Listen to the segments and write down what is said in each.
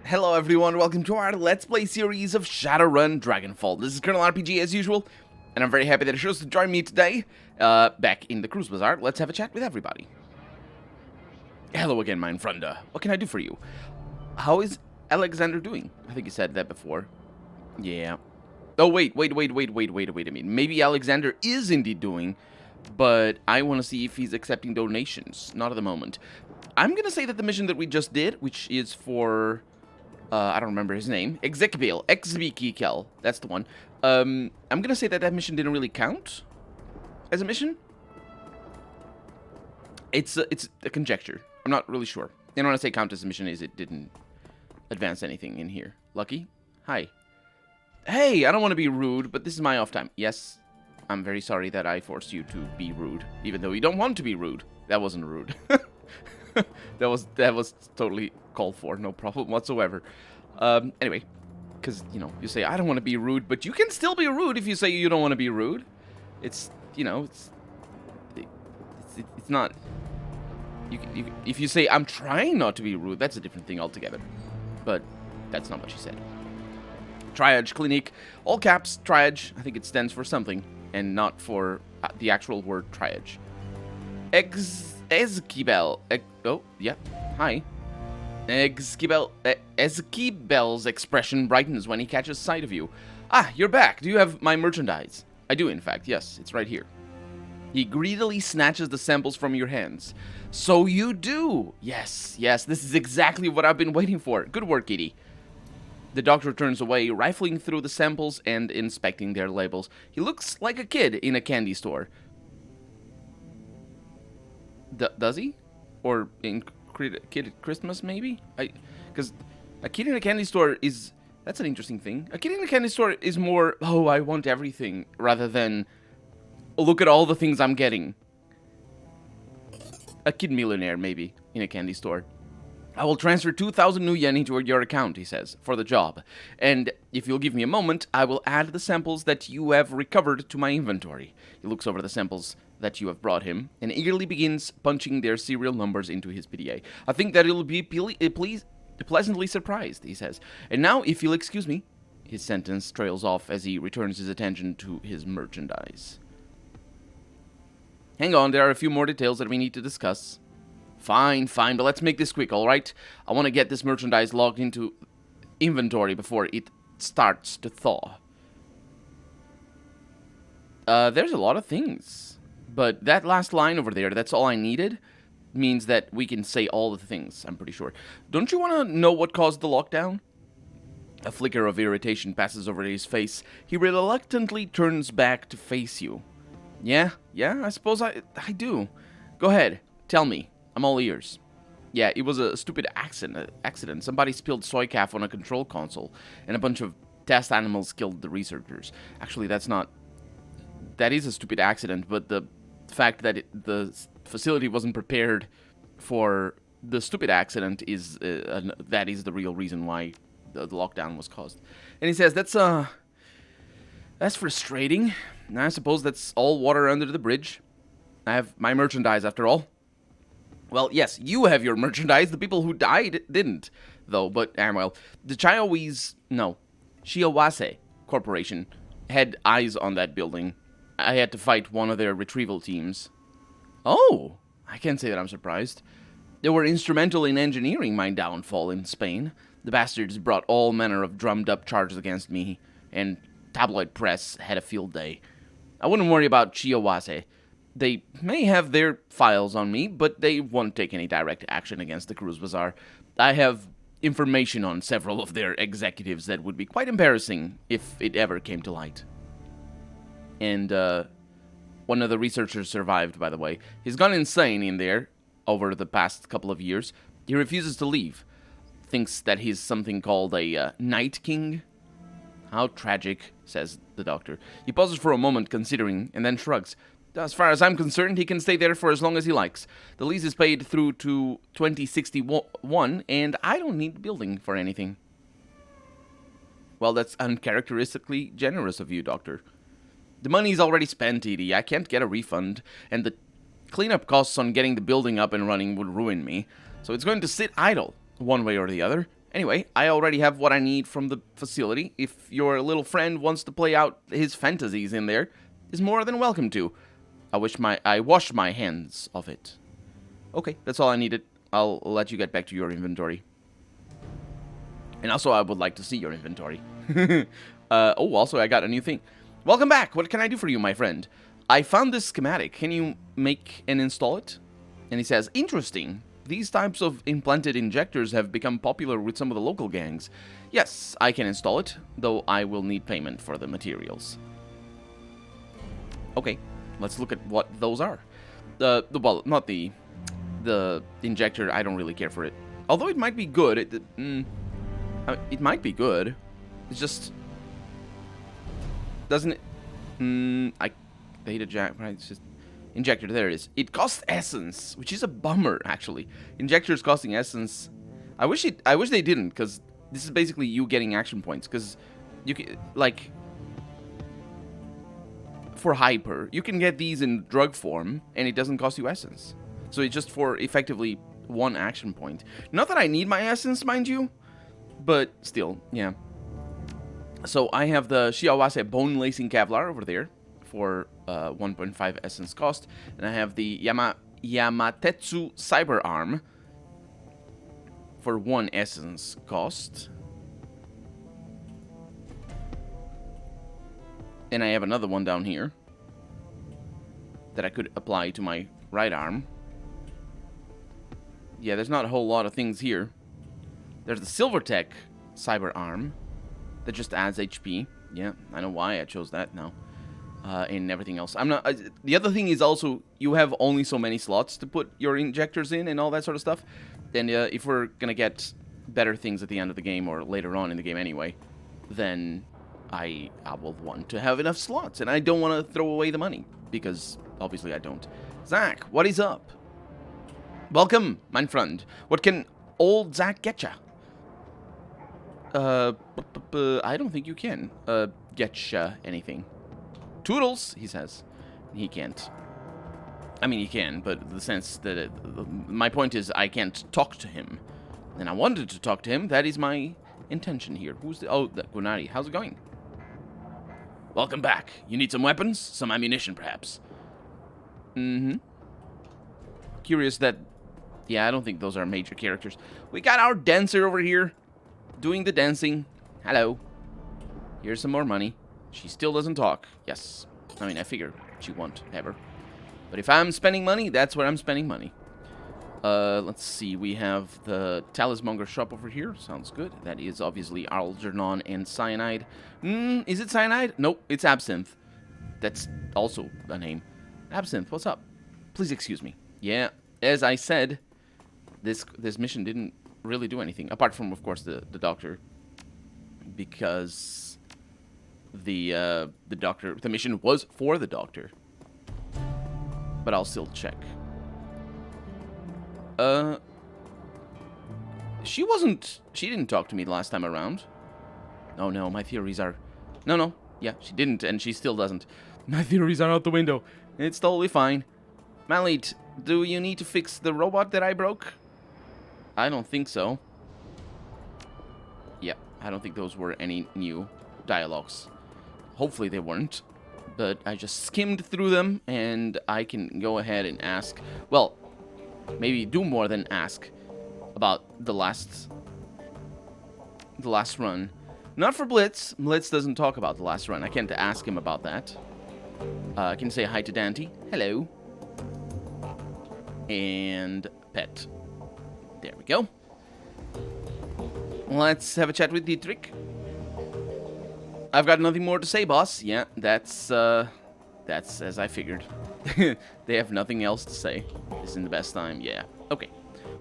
Hello everyone, welcome to our Let's Play series of Shadowrun Dragonfall. This is Colonel RPG as usual, and I'm very happy that you chose to join me today, back in the Cruise Bazaar. Let's have a chat with everybody. Hello again, mein Freunde. What can I do for you? How is Alexander doing? I think you said that before. Yeah. Oh, wait a minute. Maybe Alexander is indeed doing, but I want to see if he's accepting donations. Not at the moment. I'm going to say that the mission that we just did, which is for... I don't remember his name. Exekiel. That's the one. I'm gonna say that that mission didn't really count as a mission. It's a conjecture. I'm not really sure. And when I say count as a mission is it didn't advance anything in here. Lucky? Hi. Hey, I don't want to be rude, but this is my off time. Yes, I'm very sorry that I forced you to be rude, even though you don't want to be rude. That wasn't rude. That was totally called for, no problem whatsoever. Anyway, because, you know, you say, I don't want to be rude, but you can still be rude if you say you don't want to be rude. It's, you know, it's not, if you say, I'm trying not to be rude, that's a different thing altogether. But that's not what she said. Triage Clinique, all caps, triage, I think it stands for something, and not for the actual word triage. Ezekibel. Oh, yeah. Hi. Ezekibel's expression brightens when he catches sight of you. Ah, you're back. Do you have my merchandise? I do, in fact. Yes, it's right here. He greedily snatches the samples from your hands. So you do. Yes, this is exactly what I've been waiting for. Good work, Edie. The doctor turns away, rifling through the samples and inspecting their labels. He looks like a kid in a candy store. Does he? Or in Kid at Christmas, maybe? Because a kid in a candy store is... That's an interesting thing. A kid in a candy store is more, oh, I want everything, rather than, oh, look at all the things I'm getting. A kid millionaire, maybe, in a candy store. I will transfer 2,000 new yen into your account, he says, for the job. And if you'll give me a moment, I will add the samples that you have recovered to my inventory. He looks over the samples that you have brought him, and eagerly begins punching their serial numbers into his PDA. I think that it'll be pleasantly surprised, he says. And now, if you'll excuse me, his sentence trails off as he returns his attention to his merchandise. Hang on, there are a few more details that we need to discuss. Fine, but let's make this quick, alright? I want to get this merchandise logged into inventory before it starts to thaw. There's a lot of things. But that last line over there, that's all I needed, means that we can say all the things, I'm pretty sure. Don't you want to know what caused the lockdown? A flicker of irritation passes over his face. He reluctantly turns back to face you. Yeah, I suppose I do. Go ahead, tell me. I'm all ears. Yeah, it was a stupid accident. Somebody spilled soy calf on a control console, and a bunch of test animals killed the researchers. Actually, that is a stupid accident, but the fact that the facility wasn't prepared for the stupid accident is that is the real reason why the lockdown was caused. And he says that's frustrating. I suppose that's all water under the bridge. I have my merchandise after all. Well, yes, you have your merchandise. The people who died didn't, though. But well, the Shiawase Corporation had eyes on that building. I had to fight one of their retrieval teams. Oh, I can't say that I'm surprised. They were instrumental in engineering my downfall in Spain. The bastards brought all manner of drummed-up charges against me, and tabloid press had a field day. I wouldn't worry about Shiawase. They may have their files on me, but they won't take any direct action against the Cruise Bazaar. I have information on several of their executives that would be quite embarrassing if it ever came to light. And one of the researchers survived, by the way. He's gone insane in there over the past couple of years. He refuses to leave. Thinks that he's something called a Night King. How tragic, says the doctor. He pauses for a moment, considering, and then shrugs. As far as I'm concerned, he can stay there for as long as he likes. The lease is paid through to 2061, and I don't need the building for anything. Well, that's uncharacteristically generous of you, Doctor. The money's already spent, Edie. I can't get a refund, and the cleanup costs on getting the building up and running would ruin me. So it's going to sit idle, one way or the other, Anyway, I already have what I need from the facility. If your little friend wants to play out his fantasies in there, is more than welcome to. I washed my hands of it. Okay, that's all I needed. I'll let you get back to your inventory. And also, I would like to see your inventory. Also, I got a new thing. Welcome back. What can I do for you, my friend? I found this schematic. Can you make and install it? And he says, interesting. These types of implanted injectors have become popular with some of the local gangs. Yes, I can install it, though I will need payment for the materials. Okay, let's look at what those are. Well, not the injector. I don't really care for it. Although it might be good. It might be good. It's just doesn't it? Data jack. Right? It's just injector. There it is. It costs essence, which is a bummer actually. Injectors costing essence. I wish they didn't, because this is basically you getting action points. Because you can, like, for hyper, you can get these in drug form, and it doesn't cost you essence. So it's just for effectively 1 action point. Not that I need my essence, mind you. But still, yeah. So I have the Shiawase Bone Lacing Kevlar over there for 1.5 essence cost. And I have the Yamatetsu Cyber Arm for 1 essence cost. And I have another one down here that I could apply to my right arm. Yeah, there's not a whole lot of things here. There's the Silvertech Cyber Arm that just adds HP. Yeah, I know why I chose that now. And everything else. The other thing is also, you have only so many slots to put your injectors in and all that sort of stuff. And if we're gonna get better things at the end of the game, or later on in the game anyway, then I will want to have enough slots. And I don't want to throw away the money, because obviously I don't. Zach, what is up? Welcome, my friend. What can old Zach get ya? I don't think you can get ya anything. Toodles, he says. He can't. I mean, he can, but the sense that my point is I can't talk to him. And I wanted to talk to him. That is my intention here. Who's the... Oh, Gunari. How's it going? Welcome back. You need some weapons? Some ammunition, perhaps? Mm-hmm. Curious that... Yeah, I don't think those are major characters. We got our dancer over here doing the dancing. Hello. Here's some more money. She still doesn't talk. Yes. I mean, I figure she won't ever. But if I'm spending money, that's where I'm spending money. Let's see. We have the Talismonger shop over here. Sounds good. That is obviously Algernon and Cyanide. Is it Cyanide? Nope, it's Absinthe. That's also a name. Absinthe, what's up? Please excuse me. Yeah, as I said, this mission didn't really do anything. Apart from, of course, the doctor. Because the mission was for the doctor. But I'll still check. She didn't talk to me the last time around. Oh no, my theories are... No, yeah, she didn't, and she still doesn't. My theories are out the window. It's totally fine. Malit, do you need to fix the robot that I broke? I don't think so. Yeah, I don't think those were any new dialogues. Hopefully they weren't. But I just skimmed through them, and I can go ahead and ask... Well, maybe do more than ask about the last run. Not for Blitz. Blitz doesn't talk about the last run. I can't ask him about that. I can say hi to Dante. Hello. And Pet. There we go. Let's have a chat with Dietrich. I've got nothing more to say, boss. Yeah, that's as I figured. They have nothing else to say. This isn't the best time. Yeah. Okay.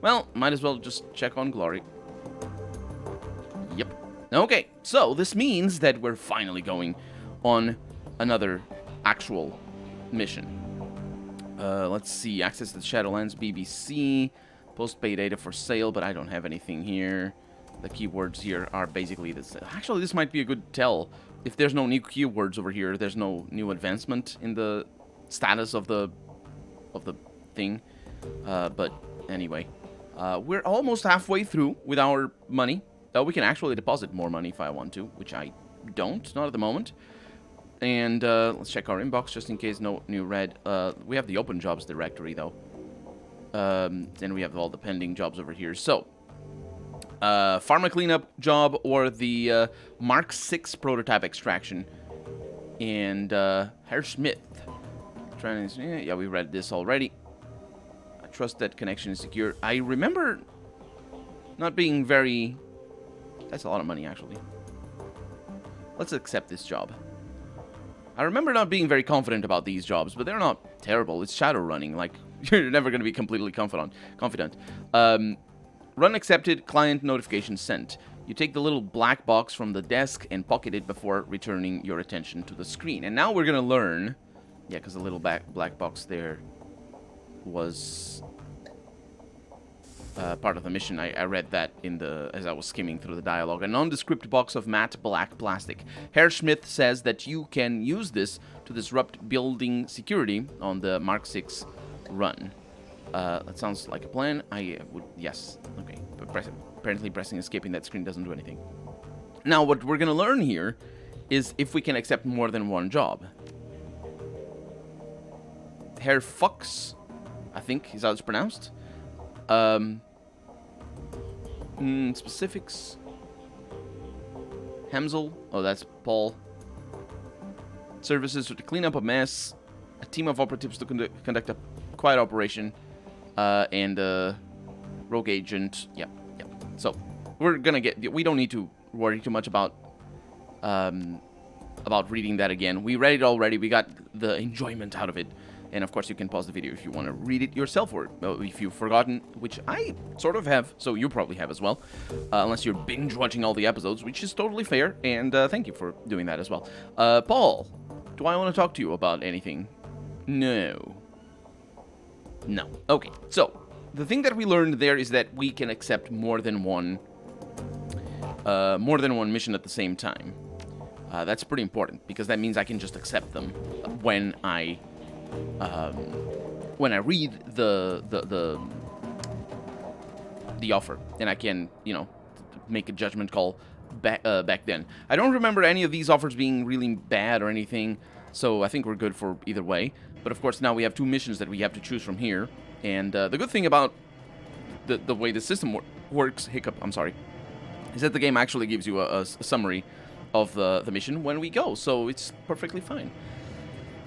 Well, might as well just check on Glory. Yep. Okay, so this means that we're finally going on another actual mission. Let's see. Access to the Shadowlands, BBC. Post-pay data for sale, but I don't have anything here. The keywords here are basically this. Actually, this might be a good tell. If there's no new keywords over here, there's no new advancement in the status of the thing. But anyway, we're almost halfway through with our money. We can actually deposit more money if I want to, which I don't, not at the moment. And let's check our inbox just in case no new red. We have the open jobs directory, though. And we have all the pending jobs over here. So, pharma cleanup job or the Mark 6 prototype extraction. And Herr Smith. Yeah, we read this already. I trust that connection is secure. I remember not being very... That's a lot of money, actually. Let's accept this job. I remember not being very confident about these jobs, but they're not terrible. It's Shadowrunning. Like, you're never going to be completely confident. Run accepted, client notification sent. You take the little black box from the desk and pocket it before returning your attention to the screen. And now we're going to learn... Yeah, because the little black box there was... part of the mission. I read that as I was skimming through the dialogue. A nondescript box of matte black plastic. Herr Smith says that you can use this to disrupt building security on the Mark 6 run. That sounds like a plan. I would... Yes. Okay. But apparently pressing escape in that screen doesn't do anything. Now, what we're going to learn here is if we can accept more than one job. Herr Fox, I think is how it's pronounced. Specifics. Hemsel. Oh, that's Paul. Services to clean up a mess. A team of operatives to conduct a quiet operation. And a rogue agent. Yep. So, we're gonna get... We don't need to worry too much about reading that again. We read it already. We got the enjoyment out of it. And of course, you can pause the video if you want to read it yourself, or if you've forgotten, which I sort of have, so you probably have as well. Unless you're binge-watching all the episodes, which is totally fair, and thank you for doing that as well. Paul, do I want to talk to you about anything? No. No. Okay, so, the thing that we learned there is that we can accept more than one mission at the same time. That's pretty important, because that means I can just accept them when I read the offer, and I can, make a judgment call back then. I don't remember any of these offers being really bad or anything, so I think we're good for either way. But of course, now we have two missions that we have to choose from here, and the good thing about the way the system works, I'm sorry, is that the game actually gives you a summary of the mission when we go, so it's perfectly fine.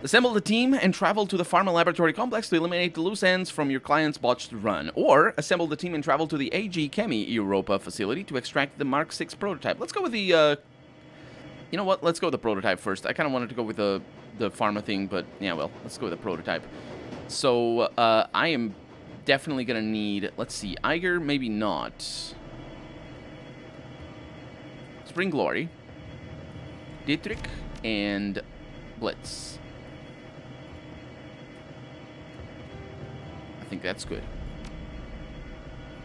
Assemble the team and travel to the Pharma Laboratory Complex to eliminate the loose ends from your client's botched run. Or, assemble the team and travel to the AG Chemi Europa facility to extract the Mark 6 prototype. Let's go with the, you know what? Let's go with the prototype first. I kind of wanted to go with the pharma thing, but, yeah, well, let's go with the prototype. So, I am definitely going to need, let's see, Eiger, maybe not. Spring Glory. Dietrich, and Blitz. I think that's good.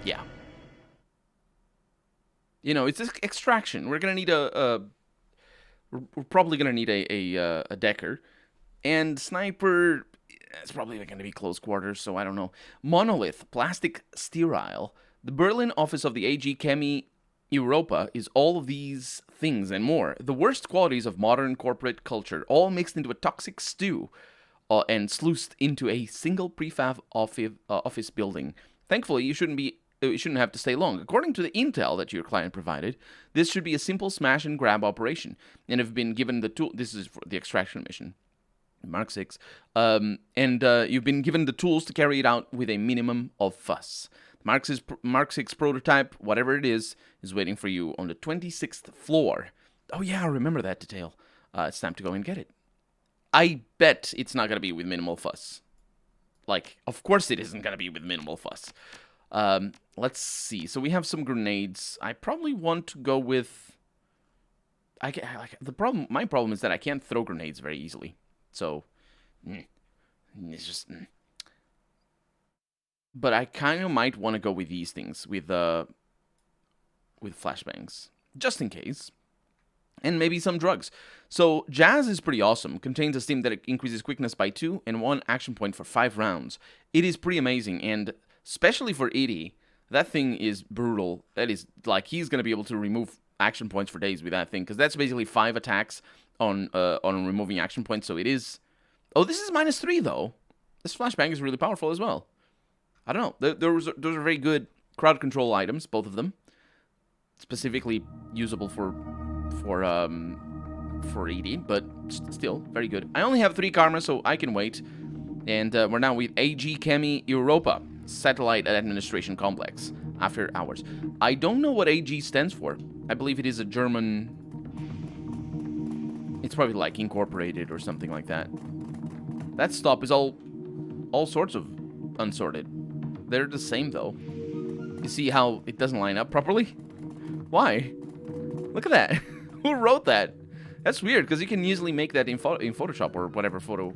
Yeah. It's extraction. We're gonna need we're probably gonna need a Decker, and Sniper. It's probably gonna be close quarters, so I don't know. Monolith, plastic sterile. The Berlin office of the AG Chemi Europa is all of these things and more. The worst qualities of modern corporate culture, all mixed into a toxic stew. And sluiced into a single prefab office building. Thankfully, you shouldn't have to stay long. According to the intel that your client provided, this should be a simple smash and grab operation, and have been given the tool. This is for the extraction mission, Mark 6, and you've been given the tools to carry it out with a minimum of fuss. Mark 6 prototype, whatever it is waiting for you on the 26th floor. Oh yeah, I remember that detail. It's time to go and get it. I bet it's not going to be with minimal fuss. Like, of course it isn't going to be with minimal fuss. Let's see. So we have some grenades. I probably want to go with... My problem is that I can't throw grenades very easily. So, it's just... But I kind of might want to go with these things, with flashbangs. Just in case. And maybe some drugs. So, Jazz is pretty awesome. Contains a stim that increases quickness by 2 and 1 action point for 5 rounds. It is pretty amazing, and especially for Edie, That thing is brutal. That is, like, he's going to be able to remove action points for days with that thing, because that's basically 5 attacks on removing action points, so it is... Oh, this is -3, though. This flashbang is really powerful as well. I don't know. Those are very good crowd control items, both of them. Specifically usable for Edie, but still, very good. I only have 3 karma, so I can wait. And we're now with AG Chemi Europa, Satellite Administration Complex, after hours. I don't know what AG stands for. I believe it is a German... It's probably like Incorporated or something like that. That stop is all sorts of unsorted. They're the same, though. You see how it doesn't line up properly? Why? Look at that. Who wrote that? That's weird, because you can easily make that in Photoshop or whatever photo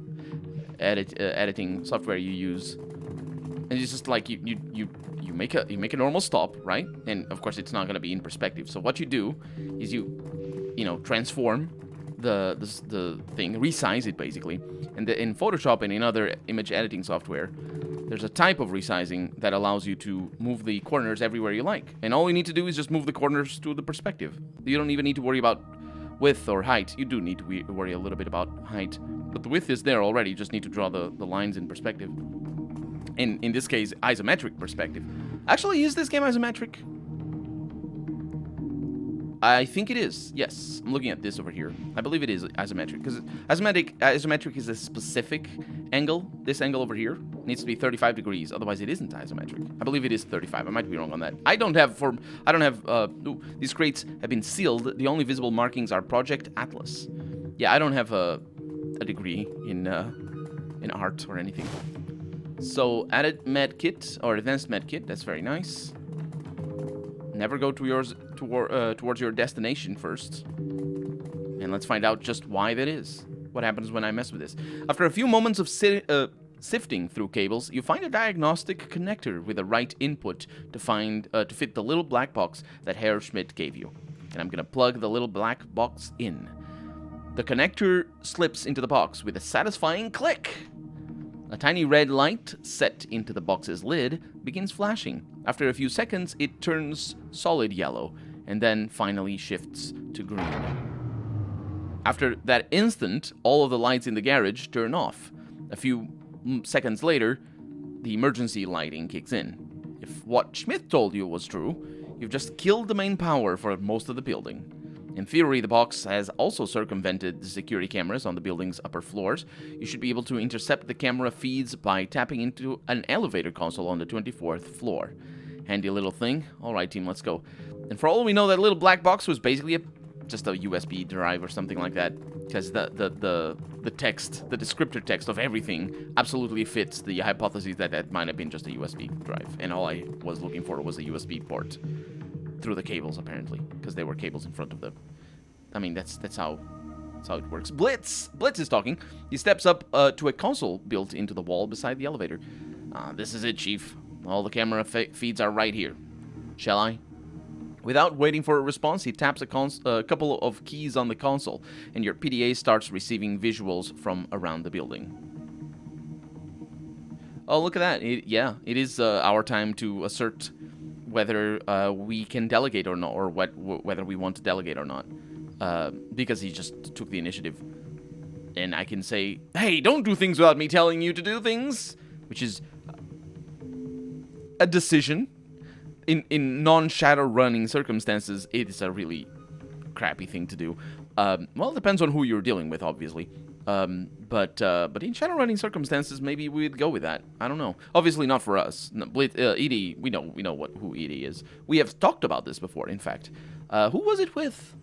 editing software you use. And it's just like you make a normal stop, right? And of course it's not going to be in perspective. So what you do is you know, transform the thing, resize it basically. And in Photoshop and in other image editing software, there's a type of resizing that allows you to move the corners everywhere you like. And all you need to do is just move the corners to the perspective. You don't even need to worry about width or height. You do need to worry a little bit about height, but the width is there already. You just need to draw the lines in perspective. In this case, isometric perspective. Actually, is this game isometric? I think it is. Yes, I'm looking at this over here. I believe it is isometric, because isometric is a specific angle. This angle over here needs to be 35 degrees, otherwise it isn't isometric. I believe it is 35. I might be wrong on that. These crates have been sealed. The only visible markings are Project Atlas. Yeah, I don't have a degree in art or anything. So, added med kit or advanced med kit. That's very nice. Never go towards your destination first. And let's find out just why that is. What happens when I mess with this? After a few moments of sifting through cables, you find a diagnostic connector with the right input to fit the little black box that Herr Schmidt gave you. And I'm gonna plug the little black box in. The connector slips into the box with a satisfying click. A tiny red light set into the box's lid begins flashing. After a few seconds, it turns solid yellow, and then finally shifts to green. After that instant, all of the lights in the garage turn off. A few seconds later, the emergency lighting kicks in. If what Schmidt told you was true, you've just killed the main power for most of the building. In theory, the box has also circumvented the security cameras on the building's upper floors. You should be able to intercept the camera feeds by tapping into an elevator console on the 24th floor. Handy little thing. Alright, team, let's go. And for all we know, that little black box was basically just a USB drive or something like that. Because the text, the descriptor text of everything absolutely fits the hypothesis that might have been just a USB drive. And all I was looking for was a USB port. Through the cables, apparently, because there were cables in front of them. I mean, that's how it works. Blitz is talking. He steps up to a console built into the wall beside the elevator. This is it, Chief. All the camera feeds are right here. Shall I? Without waiting for a response, he taps a couple of keys on the console, and your PDA starts receiving visuals from around the building. Oh, look at that! It is our time to assert whether we can delegate or not, or whether we want to delegate or not, because he just took the initiative. And I can say, hey, don't do things without me telling you to do things, which is a decision. In non-Shadowrunning circumstances, it is a really crappy thing to do. Well, it depends on who you're dealing with, obviously. But in Shadowrunning circumstances, maybe we'd go with that. I don't know. Obviously not for us. No, Edie, we know who Edie is. We have talked about this before, in fact. Who was it with?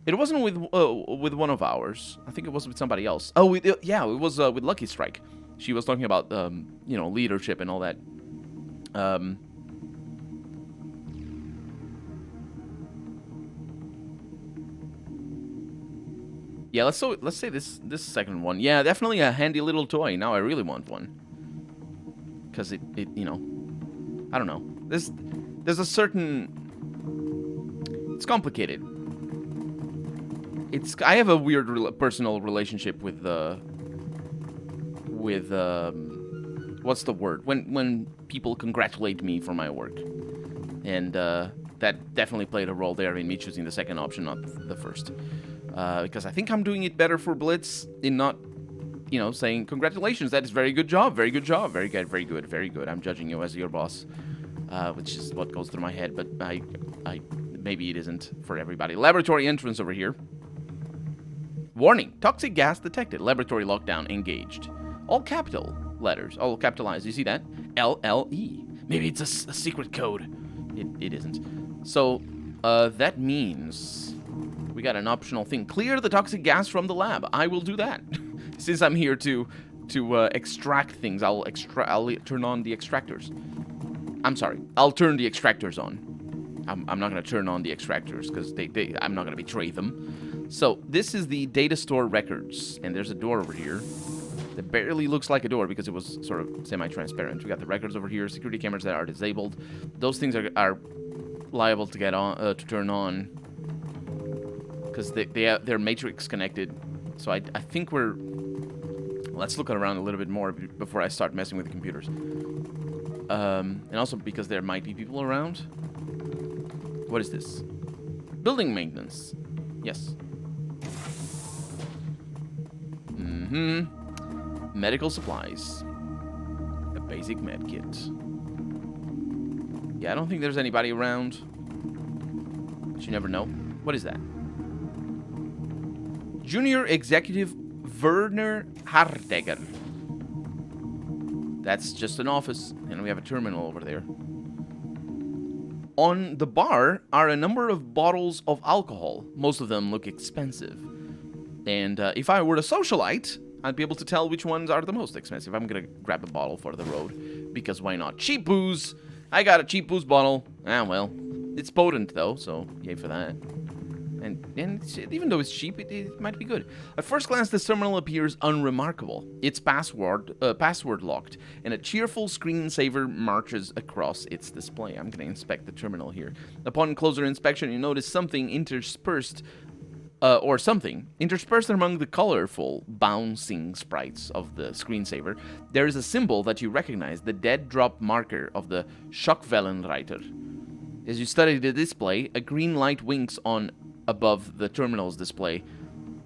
It wasn't with one of ours. I think it was with somebody else. Oh, it was with Lucky Strike. She was talking about leadership and all that. Yeah, let's say this second one. Yeah, definitely a handy little toy. Now I really want one. Because it I don't know. There's a certain... It's complicated. I have a weird personal relationship with what's the word? When people congratulate me for my work. And that definitely played a role there in me choosing the second option, not the first. Because I think I'm doing it better for Blitz in not, saying, congratulations, that is very good job, very good job, very good, very good, very good. I'm judging you as your boss, which is what goes through my head, but I maybe it isn't for everybody. Laboratory entrance over here. Warning, toxic gas detected. Laboratory lockdown engaged. All capital letters, all capitalized. You see that? LLE. Maybe it's a secret code. It isn't. So, that means we got an optional thing. Clear the toxic gas from the lab. I will do that. Since I'm here to extract things, I'll turn on the extractors. I'm sorry. I'll turn the extractors on. I'm not going to turn on the extractors because I'm not going to betray them. So, this is the data store records. And there's a door over here. That barely looks like a door because it was sort of semi-transparent. We got the records over here, security cameras that are disabled. Those things are liable to get on, to turn on, because they're matrix connected. So I think we're. Let's look around a little bit more before I start messing with the computers. And also because there might be people around. What is this? Building maintenance. Yes. Medical supplies. A basic med kit. Yeah, I don't think there's anybody around. But you never know. What is that? Junior Executive Werner Hartegger. That's just an office. And we have a terminal over there. On the bar are a number of bottles of alcohol. Most of them look expensive. And if I were a socialite, I'd be able to tell which ones are the most expensive. I'm going to grab a bottle for the road, because why not? Cheap booze. I got a cheap booze bottle. Ah, well. It's potent, though, so yay for that. And even though it's cheap, it might be good. At first glance, this terminal appears unremarkable. It's password locked, and a cheerful screensaver marches across its display. I'm going to inspect the terminal here. Upon closer inspection, you notice something interspersed among the colorful, bouncing sprites of the screensaver. There is a symbol that you recognize, the dead drop marker of the Schockwellenreiter. As you study the display, a green light winks on above the terminal's display,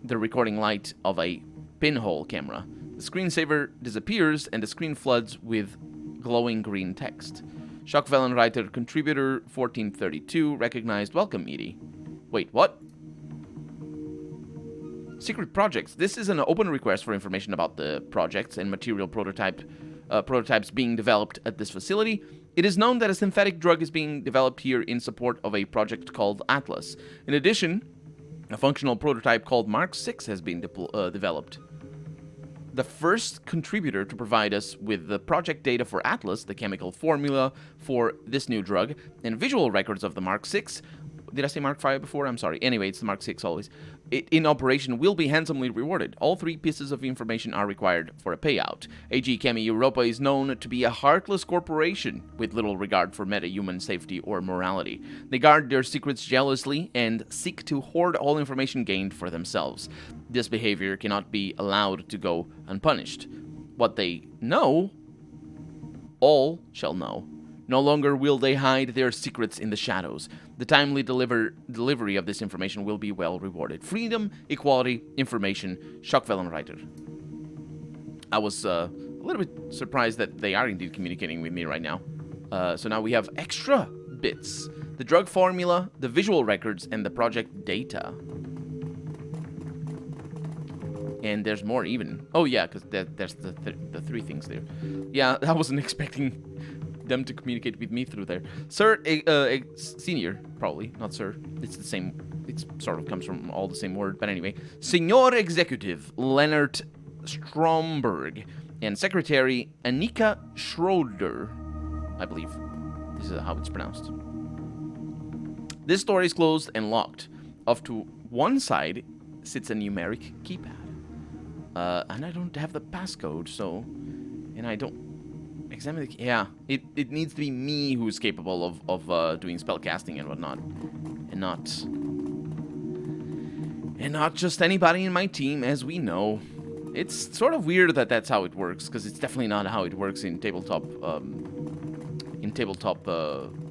the recording light of a pinhole camera. The screensaver disappears, and the screen floods with glowing green text. Schockwellenreiter contributor 1432 recognized. Welcome, Edie. Wait, what? Secret projects. This is an open request for information about the projects and material prototypes being developed at this facility. It is known that a synthetic drug is being developed here in support of a project called Atlas. In addition, a functional prototype called Mark 6 has been developed. The first contributor to provide us with the project data for Atlas, the chemical formula for this new drug, and visual records of the Mark 6. Did I say Mark 5 before? I'm sorry. Anyway, it's the Mark 6 always. In operation will be handsomely rewarded. All three pieces of information are required for a payout. AG Chemi Europa is known to be a heartless corporation with little regard for meta-human safety or morality. They guard their secrets jealously and seek to hoard all information gained for themselves. This behavior cannot be allowed to go unpunished. What they know, all shall know. No longer will they hide their secrets in the shadows. The timely delivery of this information will be well rewarded. Freedom, equality, information, Schockwellenreiter. I was a little bit surprised that they are indeed communicating with me right now. So now we have extra bits. The drug formula, the visual records, and the project data. And there's more even. Oh yeah, because there's the three things there. Yeah, I wasn't expecting them to communicate with me through there. Sir, senior, probably, not sir. It's the same, it sort of comes from all the same word, but anyway. Senior Executive Leonard Stromberg and Secretary Annika Schroeder, I believe. This is how it's pronounced. This door is closed and locked. Off to one side sits a numeric keypad. And I don't have the passcode, so... And I don't... Examine the... Yeah, it needs to be me who's capable of doing spellcasting and whatnot. And not just anybody in my team, as we know. It's sort of weird that that's how it works, because it's definitely not how it works in tabletop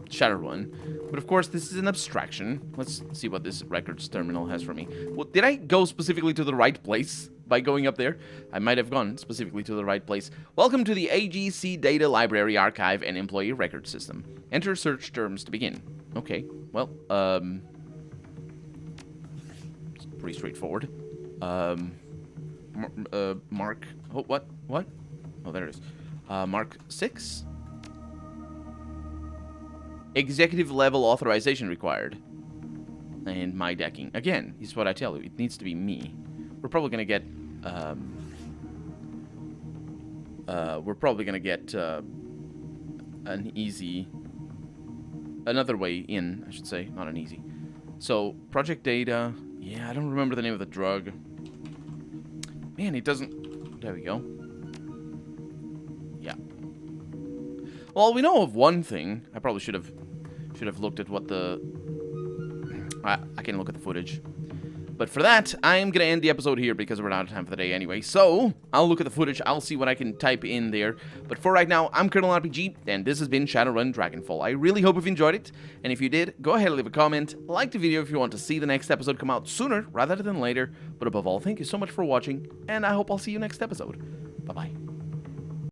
Shadowrun. But of course, this is an abstraction. Let's see what this records terminal has for me. Well, did I go specifically to the right place by going up there? I might have gone specifically to the right place. Welcome to the AGC Data Library Archive and Employee Record System. Enter search terms to begin. Okay, well, it's pretty straightforward. Mark, oh, what? Oh, there it is. Mark 6? Executive level authorization required. And my decking. Again, this is what I tell you. It needs to be me. We're probably gonna get, another way in, I should say, not an easy. So, project data. Yeah, I don't remember the name of the drug. Man, it doesn't. There we go. Yeah. Well, we know of one thing. I probably should have looked at what the. I can look at the footage. But for that, I'm going to end the episode here because we're out of time for the day anyway. So, I'll look at the footage. I'll see what I can type in there. But for right now, I'm Colonel RPG, and this has been Shadowrun Dragonfall. I really hope you've enjoyed it. And if you did, go ahead and leave a comment. Like the video if you want to see the next episode come out sooner rather than later. But above all, thank you so much for watching, and I hope I'll see you next episode. Bye-bye.